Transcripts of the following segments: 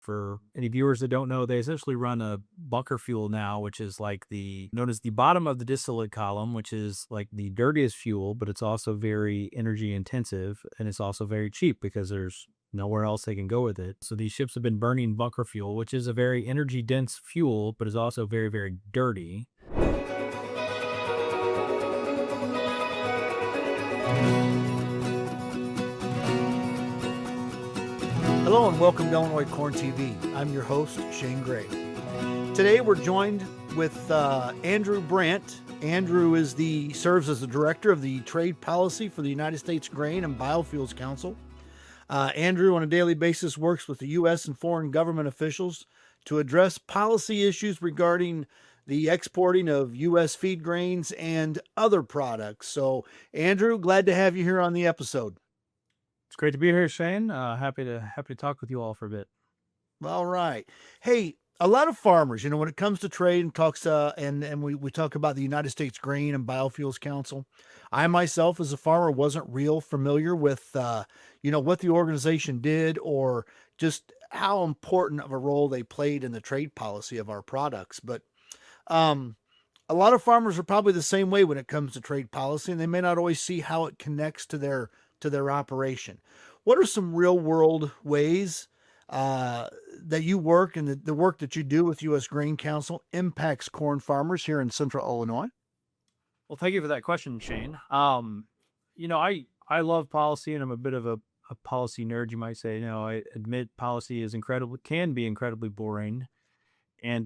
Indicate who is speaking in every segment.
Speaker 1: For any viewers that don't know, they essentially run a bunker fuel now, which is like known as the bottom of the distillate column, which is like the dirtiest fuel, but it's also very energy intensive and it's also very cheap because there's nowhere else they can go with it. So these ships have been burning bunker fuel, which is a very energy dense fuel, but is also very, very dirty.
Speaker 2: Hello and welcome to Illinois Corn TV. I'm your host, Shane Gray. Today we're joined with Andrew Brandt. Andrew serves as the director of the trade policy for the United States Grain and Biofuels Council. Andrew, on a daily basis, works with the U.S. and foreign government officials to address policy issues regarding the exporting of U.S. feed grains and other products. So, Andrew, glad to have you here on the episode.
Speaker 1: It's great to be here, Shane. Happy to talk with you all for a bit.
Speaker 2: All right. Hey, a lot of farmers, when it comes to trade and talks, and we talk about the United States Grain and Biofuels Council. I myself, as a farmer, wasn't real familiar with, what the organization did or just how important of a role they played in the trade policy of our products. But a lot of farmers are probably the same way when it comes to trade policy, and they may not always see how it connects to their operation. What are some real world ways that you work and the work that you do with U.S. Grain Council impacts corn farmers here in Central Illinois?
Speaker 1: Well, thank you for that question, Shane. I love policy and I'm a bit of a policy nerd, you might say. I admit policy can be incredibly boring and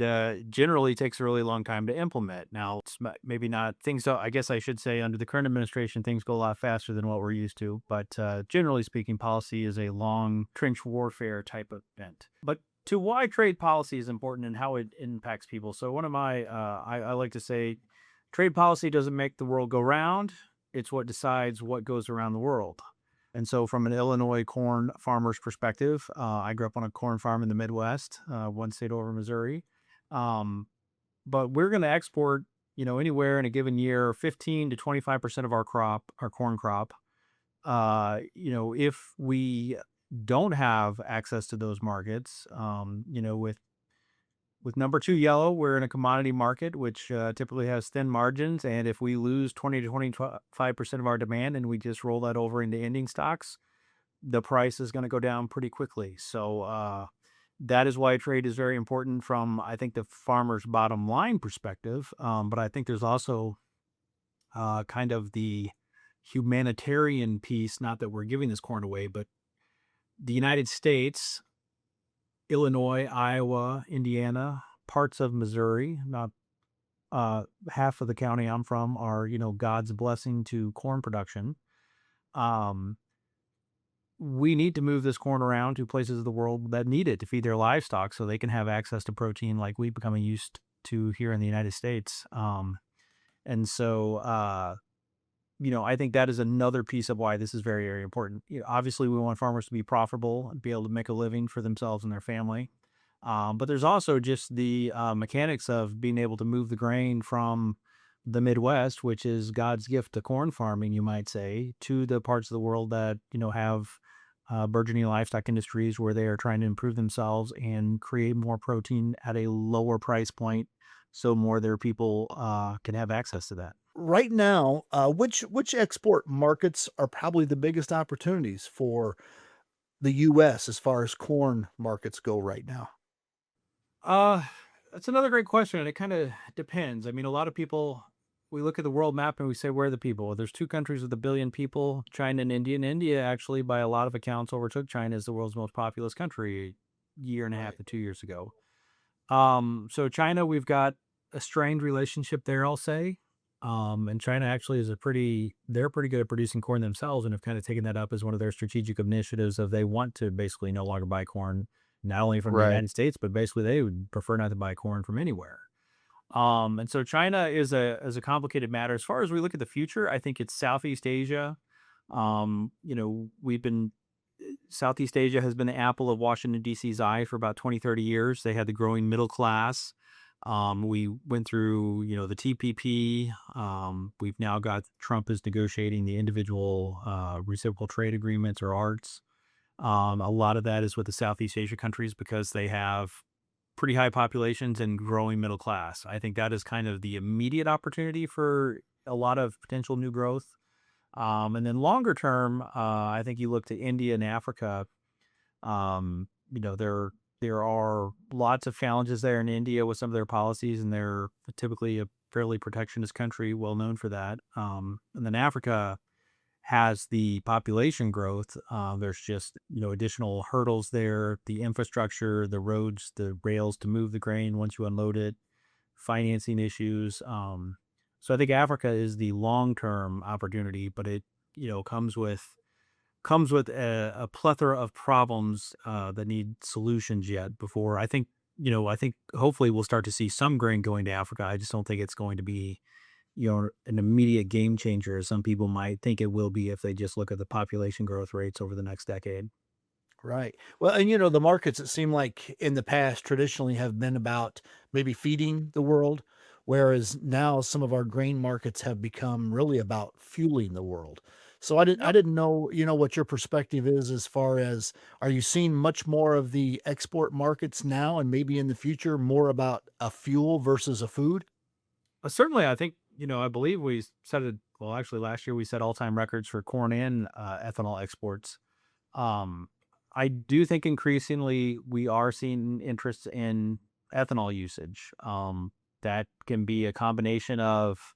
Speaker 1: generally takes a really long time to implement. Now, it's maybe not I guess I should say under the current administration, things go a lot faster than what we're used to. But generally speaking, policy is a long trench warfare type of event. But to why trade policy is important and how it impacts people. So one of my, I like to say, trade policy doesn't make the world go round. It's what decides what goes around the world. And so from an Illinois corn farmer's perspective, I grew up on a corn farm in the Midwest, one state over Missouri. But we're going to export, anywhere in a given year, 15 to 25% of our corn crop. If we don't have access to those markets, with number two yellow, we're in a commodity market, which typically has thin margins. And if we lose 20 to 25% of our demand and we just roll that over into ending stocks, the price is going to go down pretty quickly. So that is why trade is very important from, I think, the farmer's bottom line perspective. But I think there's also kind of the humanitarian piece, not that we're giving this corn away, but the United States, Illinois, Iowa, Indiana, parts of Missouri, not half of the county I'm from are, God's blessing to corn production. We need to move this corn around to places of the world that need it to feed their livestock so they can have access to protein like we've become used to here in the United States. And so, I think that is another piece of why this is very, very important. Obviously, we want farmers to be profitable and be able to make a living for themselves and their family. But there's also just the mechanics of being able to move the grain from the Midwest, which is God's gift to corn farming, you might say, to the parts of the world that, have burgeoning livestock industries where they are trying to improve themselves and create more protein at a lower price point so more of their people can have access to that.
Speaker 2: Right now, which export markets are probably the biggest opportunities for the U.S. as far as corn markets go right now?
Speaker 1: That's another great question, and it kind of depends. I mean, a lot of people, we look at the world map and we say, where are the people? Well, there's two countries with 1 billion people, China and India. And India, actually, by a lot of accounts, overtook China as the world's most populous country a year and a half to 2 years ago. So China, we've got a strained relationship there, I'll say. And China actually they're pretty good at producing corn themselves and have kind of taken that up as one of their strategic initiatives of they want to basically no longer buy corn, not only from the United States, but basically they would prefer not to buy corn from anywhere. And so China is a complicated matter. As far as we look at the future, I think it's Southeast Asia. Southeast Asia has been the apple of Washington, D.C.'s eye for about 20, 30 years. They had the growing middle class. We went through, the TPP. We've now got Trump is negotiating the individual reciprocal trade agreements or ARTs. A lot of that is with the Southeast Asia countries because they have pretty high populations and growing middle class. I think that is kind of the immediate opportunity for a lot of potential new growth. And then longer term, I think you look to India and Africa. There are lots of challenges there in India with some of their policies, and they're typically a fairly protectionist country, well known for that. And then Africa has the population growth. There's just additional hurdles there, the infrastructure, the roads, the rails to move the grain once you unload it, financing issues. So I think Africa is the long term opportunity, but it comes with a plethora of problems that need solutions yet. Before I think hopefully we'll start to see some grain going to Africa. I just don't think it's going to be an immediate game changer as some people might think it will be if they just look at the population growth rates over the next decade.
Speaker 2: Right. Well, and the markets, it seem like in the past traditionally have been about maybe feeding the world, whereas now some of our grain markets have become really about fueling the world. So I
Speaker 1: Yep.
Speaker 2: didn't know, what your perspective is as far as, are you seeing much more of the export markets now and maybe in the future more about a fuel versus a food?
Speaker 1: Certainly, I think, I believe we set it, well, actually, last year we set all time records for corn and ethanol exports. Um, I do think increasingly we are seeing interest in ethanol usage. That can be a combination of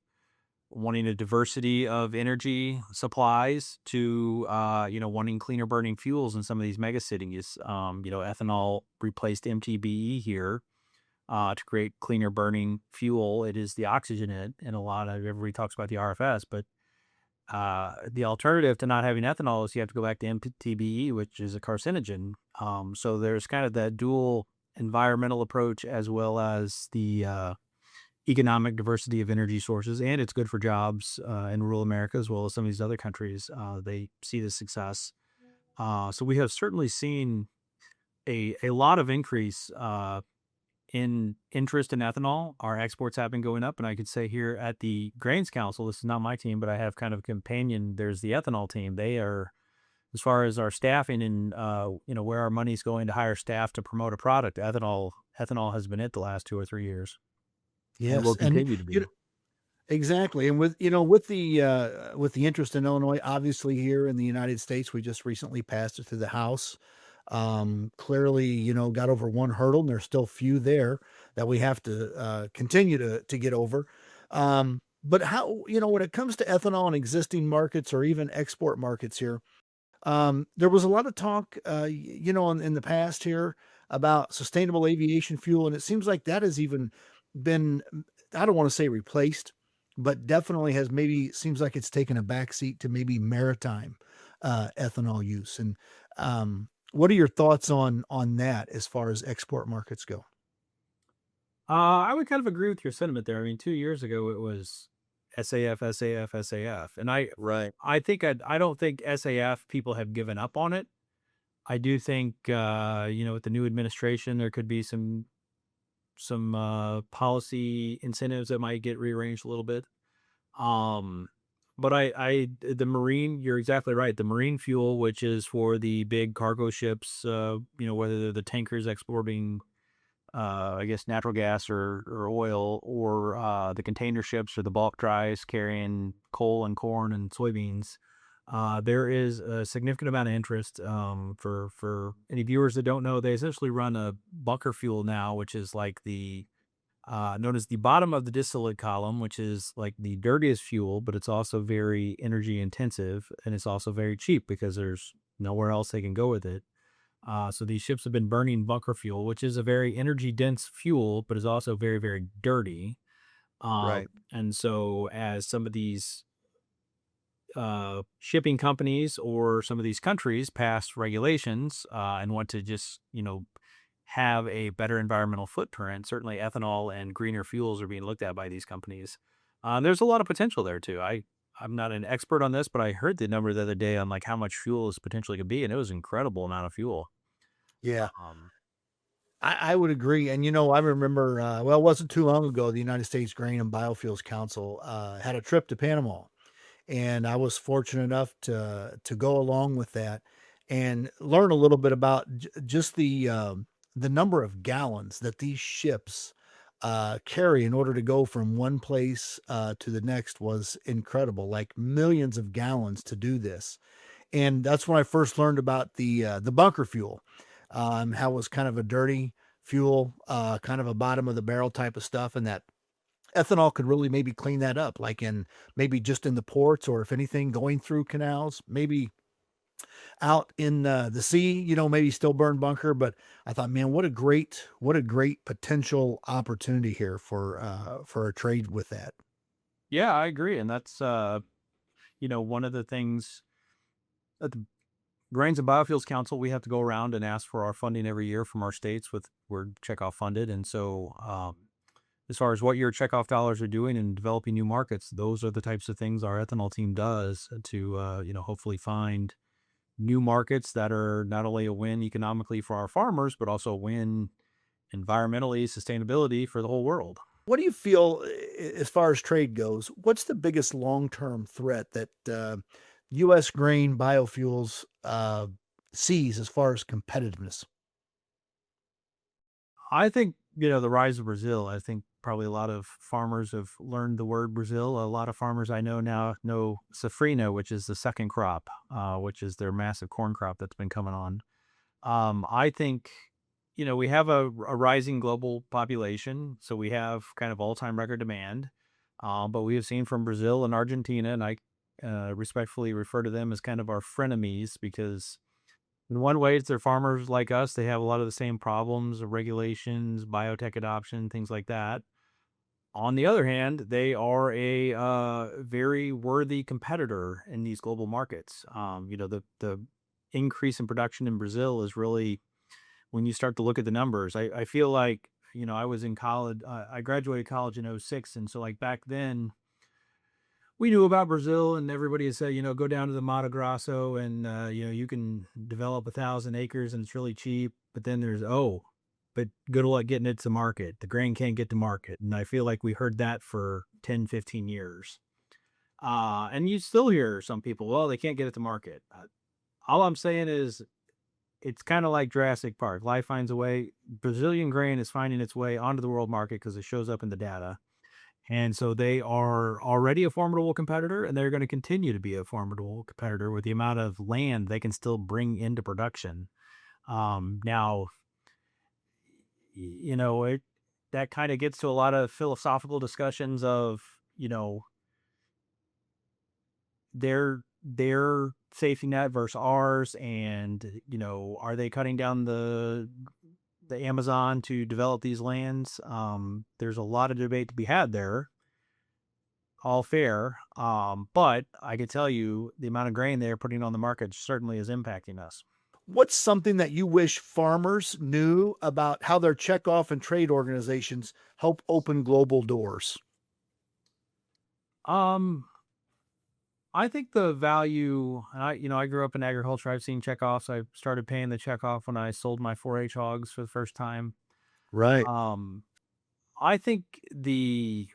Speaker 1: wanting a diversity of energy supplies to wanting cleaner burning fuels in some of these mega cities. Ethanol replaced MTBE here to create cleaner burning fuel. It is the oxygen in it, and a lot of everybody talks about the RFS, but the alternative to not having ethanol is you have to go back to MTBE, which is a carcinogen. So there's kind of that dual environmental approach as well as the economic diversity of energy sources, and it's good for jobs in rural America as well as some of these other countries. They see the success. So we have certainly seen a lot of increase in interest in ethanol. Our exports have been going up, and I could say here at the Grains Council, this is not my team, but I have kind of a companion. There's the ethanol team. They are, as far as our staffing and where our money's going to hire staff to promote a product. Ethanol has been it the last 2 or 3 years, and
Speaker 2: Yes.
Speaker 1: will
Speaker 2: And
Speaker 1: continue to
Speaker 2: you know,
Speaker 1: be.
Speaker 2: exactly. And with the interest in Illinois, obviously here in the United States, we just recently passed it through the House. Clearly, got over one hurdle, and there's still few there that we have to continue to get over. But how, when it comes to ethanol in existing markets or even export markets here, there was a lot of talk, in the past here about sustainable aviation fuel, and it seems like that has even been, I don't want to say replaced, but definitely has, maybe seems like it's taken a backseat to maybe maritime ethanol use. And what are your thoughts on that as far as export markets go?
Speaker 1: I would kind of agree with your sentiment there. I mean, 2 years ago it was SAF, SAF, SAF, and I,
Speaker 2: Right.
Speaker 1: I think I don't think SAF people have given up on it. I do think with the new administration there could be some policy incentives that might get rearranged a little bit. Um, but the marine, you're exactly right. The marine fuel, which is for the big cargo ships, whether they're the tankers exporting I guess natural gas or oil, or the container ships or the bulk dries carrying coal and corn and soybeans. There is a significant amount of interest. For any viewers that don't know, they essentially run a bunker fuel now, which is like the known as the bottom of the distillate column, which is like the dirtiest fuel, but it's also very energy intensive, and it's also very cheap because there's nowhere else they can go with it. So these ships have been burning bunker fuel, which is a very energy dense fuel, but is also very, very dirty. Uh,
Speaker 2: Right.
Speaker 1: and so as some of these shipping companies or some of these countries pass regulations and want to just, have a better environmental footprint, certainly ethanol and greener fuels are being looked at by these companies. There's a lot of potential there too. I'm not an expert on this, but I heard the number the other day on like how much fuel is potentially could be, and it was an incredible amount of fuel.
Speaker 2: Yeah.
Speaker 1: Um,
Speaker 2: I would agree. And, I remember, well, it wasn't too long ago, the United States Grain and Biofuels Council had a trip to Panama, and I was fortunate enough to go along with that. and learn a little bit about just the number of gallons that these ships carry in order to go from one place to the next was incredible. Like millions of gallons to do this, and that's when I first learned about the bunker fuel, how it was kind of a dirty fuel, kind of a bottom of the barrel type of stuff, and that ethanol could really maybe clean that up, like in maybe just in the ports, or if anything, going through canals, maybe out in the sea, maybe still burn bunker. But I thought, man, what a great potential opportunity here for a trade with that.
Speaker 1: Yeah, I agree. And that's, one of the things at the Grains and Biofuels Council, we have to go around and ask for our funding every year from our states we're Checkoff funded. And so, as far as what your Checkoff dollars are doing in developing new markets, those are the types of things our ethanol team does to, hopefully find new markets that are not only a win economically for our farmers, but also a win environmentally, sustainability for the whole world.
Speaker 2: What do you feel as far as trade goes? What's the biggest long term threat that U.S. grain biofuels sees as far as competitiveness?
Speaker 1: I think, the rise of Brazil, I think probably a lot of farmers have learned the word Brazil. A lot of farmers I know now know Safrinha, which is the second crop, which is their massive corn crop that's been coming on. I think, we have a rising global population, so we have kind of all-time record demand. But we have seen from Brazil and Argentina, and I respectfully refer to them as kind of our frenemies because in one way, it's they're farmers like us. They have a lot of the same problems, regulations, biotech adoption, things like that. On the other hand, they are a very worthy competitor in these global markets. The increase in production in Brazil is really when you start to look at the numbers. I feel like I was in college. I graduated college in '06, and so like back then we knew about Brazil, and everybody had said, go down to the Mato Grosso and, you can develop 1,000 acres and it's really cheap. But then but good luck getting it to market. The grain can't get to market. And I feel like we heard that for 10, 15 years. And you still hear some people, well, they can't get it to market. All I'm saying is it's kind of like Jurassic Park. Life finds a way. Brazilian grain is finding its way onto the world market because it shows up in the data. And so they are already a formidable competitor, and they're going to continue to be a formidable competitor with the amount of land they can still bring into production. Now, that kind of gets to a lot of philosophical discussions of, their safety net versus ours, and are they cutting down the Amazon to develop these lands? There's a lot of debate to be had there. All fair. But I could tell you the amount of grain they're putting on the market certainly is impacting us.
Speaker 2: What's something that you wish farmers knew about how their checkoff and trade organizations help open global doors?
Speaker 1: Um, I think the value, and I grew up in agriculture. I've seen checkoffs. I started paying the checkoff when I sold my 4-H hogs for the first time.
Speaker 2: Right.
Speaker 1: Um, I think the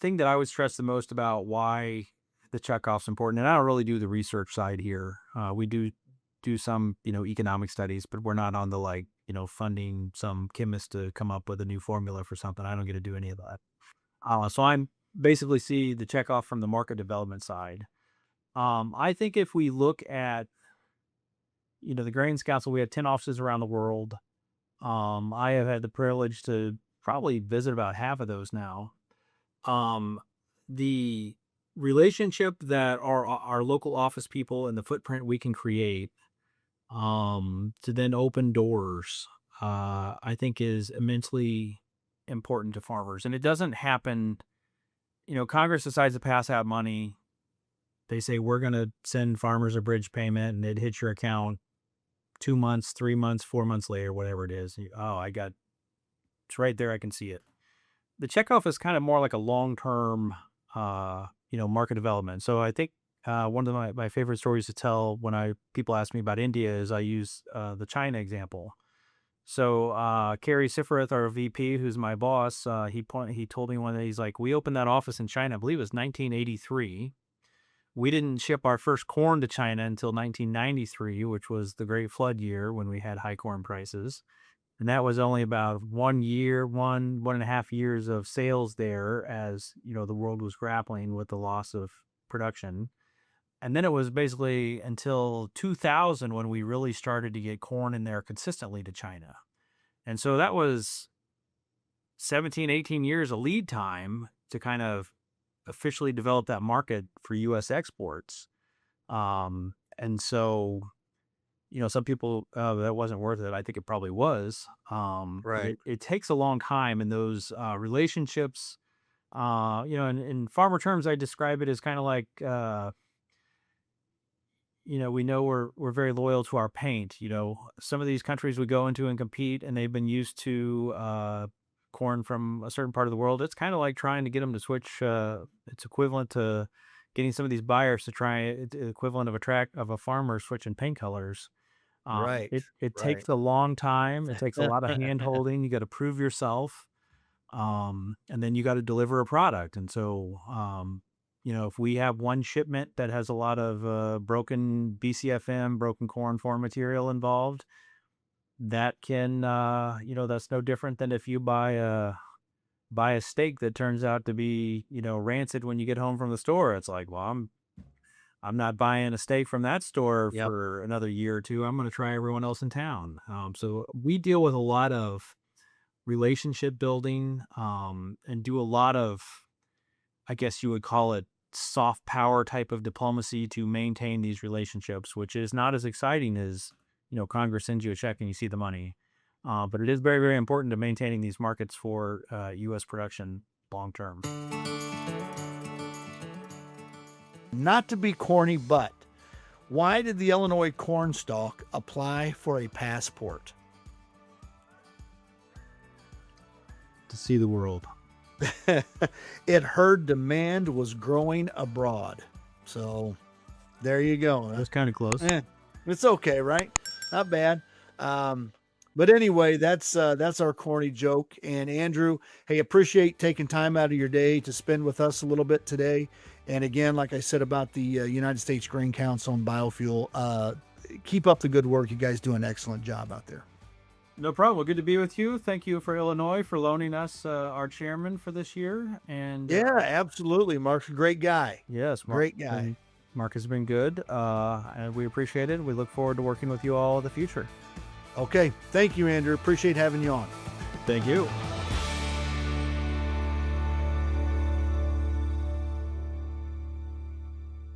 Speaker 1: thing that I would stress the most about why the checkoff's important, and I don't really do the research side here. We do some, economic studies, but we're not on the funding some chemist to come up with a new formula for something. I don't get to do any of that. So I'm basically see the checkoff from the market development side. I think if we look at, the Grains Council, we have 10 offices around the world. I have had the privilege to probably visit about half of those now. The relationship that our local office people and the footprint we can create to then open doors, I think is immensely important to farmers. And it doesn't happen, Congress decides to pass out money. They say, we're going to send farmers a bridge payment and it hits your account 2 months, 3 months, 4 months later, whatever it is. It's right there. I can see it. The checkoff is kind of more like a long-term, market development. So I think one of my favorite stories to tell when people ask me about India is I use the China example. So Kerry Sifrith, our VP, who's my boss, he told me one day, he's like, we opened that office in China, I believe it was 1983, we didn't ship our first corn to China until 1993, which was the Great Flood year when we had high corn prices. And that was only about 1 year, 1.5 years of sales there as, the world was grappling with the loss of production. And then it was basically until 2000 when we really started to get corn in there consistently to China. And so that was 17, 18 years of lead time to kind of officially develop that market for U.S. exports. And so, some people, that wasn't worth it. I think it probably was.
Speaker 2: Right.
Speaker 1: It takes a long time, and those relationships, in farmer terms, I describe it as kind of like, we know we're very loyal to our paint. Some of these countries we go into and compete, and they've been used to corn from a certain part of the world. It's kind of like trying to get them to switch. It's equivalent to getting some of these buyers to try. It's equivalent of a farmer switching paint colors.
Speaker 2: Right.
Speaker 1: It
Speaker 2: Right.
Speaker 1: takes a long time. It takes a lot of hand holding. You got to prove yourself, and then you got to deliver a product. And so, if we have one shipment that has a lot of broken BCFM, broken corn form material involved, that can, that's no different than if you buy a steak that turns out to be, rancid when you get home from the store. It's like, well, I'm not buying a steak from that store
Speaker 2: Yep.
Speaker 1: for another year or two. I'm going to try everyone else in town. So we deal with a lot of relationship building, and do a lot of, I guess you would call it, soft power type of diplomacy to maintain these relationships, which is not as exciting as, Congress sends you a check and you see the money. But it is very, very important to maintaining these markets for U.S. production long term.
Speaker 2: Not to be corny, but why did the Illinois corn stalk apply for a passport?
Speaker 1: To see the world.
Speaker 2: It heard demand was growing abroad. So there you go.
Speaker 1: That's kind of close.
Speaker 2: It's okay, right? Not bad. But anyway, that's our corny joke. And Andrew, hey, appreciate taking time out of your day to spend with us a little bit today. And again, like I said about the United States Grain Council and biofuel, keep up the good work. You guys do an excellent job out there.
Speaker 1: No problem. Well, good to be with you. Thank you for Illinois for loaning us our chairman for this year. And
Speaker 2: Yeah, absolutely. Mark's a great guy.
Speaker 1: yes,
Speaker 2: Great guy.
Speaker 1: Mark has been good, and we appreciate it. We look forward to working with you all in the future.
Speaker 2: Okay. Thank you, Andrew. Appreciate having you on.
Speaker 1: Thank you.